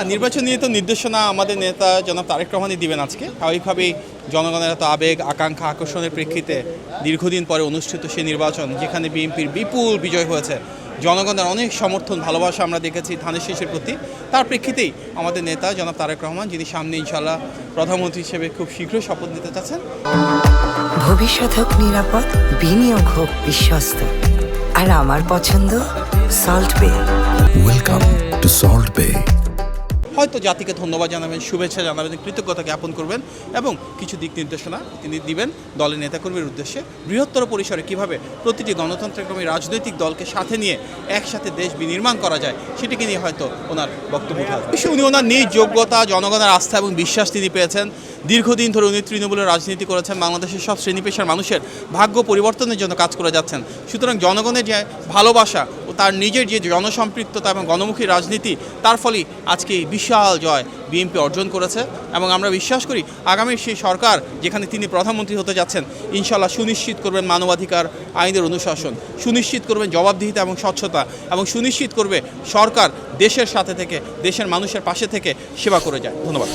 নির্বাচন নিয়ে তো নির্দেশনা আমাদের নেতা জনাব তারেক রহমানই দিবেন আজকে। স্বাভাবিকভাবেই জনগণের এত আবেগ আকাঙ্ক্ষা আকর্ষণের প্রেক্ষিতে দীর্ঘদিন পরে অনুষ্ঠিত সেই নির্বাচন, যেখানে বিএনপির বিপুল বিজয় হয়েছে, জনগণের অনেক সমর্থন ভালোবাসা আমরা দেখেছি ধানের শীষের প্রতি। তার প্রেক্ষিতেই আমাদের নেতা জনাব তারেক রহমান, যিনি সামনে ইনশাল্লাহ প্রধানমন্ত্রী হিসেবে খুব শীঘ্রই শপথ নিতে চাচ্ছেন। ভবিষ্যৎ হোক নিরাপদ, বিনিয়োগ হোক বিশ্বস্ত, আর আমার পছন্দ সল্ট বে। ওয়েলকাম টু সল্ট বে। হয়তো জাতিকে ধন্যবাদ জানাবেন, শুভেচ্ছা জানাবেন, কৃতজ্ঞতা জ্ঞাপন করবেন এবং কিছু দিক নির্দেশনা তিনি দিবেন দলের নেতাকর্মীর উদ্দেশ্যে। বৃহত্তর পরিসরে কিভাবে প্রতিটি গণতন্ত্রক্রমী রাজনৈতিক দলকে সাথে নিয়ে একসাথে দেশ বিনির্মাণ করা যায়, সেটিকে নিয়ে হয়তো ওনার বক্তব্য থাকবে। উনি ওনার নিজ যোগ্যতা, জনগণের আস্থা এবং বিশ্বাস তিনি পেয়েছেন। দীর্ঘদিন ধরে উনি তৃণমূলের রাজনীতি করেছেন, বাংলাদেশের সব শ্রেণী পেশার মানুষের ভাগ্য পরিবর্তনের জন্য কাজ করে যাচ্ছেন। সুতরাং জনগণের যে ভালোবাসা ও তার নিজের যে জনসম্পৃক্ততা এবং গণমুখী রাজনীতি, তার ফলেই আজকে এই বিশাল জয় বিএনপি অর্জন করেছে। এবং আমরা বিশ্বাস করি আগামী সেই সরকার, যেখানে তিনি প্রধানমন্ত্রী হতে যাচ্ছেন, ইনশাল্লাহ সুনিশ্চিত করবেন মানবাধিকার আইনের অনুশাসন, সুনিশ্চিত করবেন জবাবদিহিতা এবং স্বচ্ছতা, এবং সুনিশ্চিত করবে সরকার দেশের সাথে থেকে, দেশের মানুষের পাশে থেকে সেবা করে যায়। ধন্যবাদ।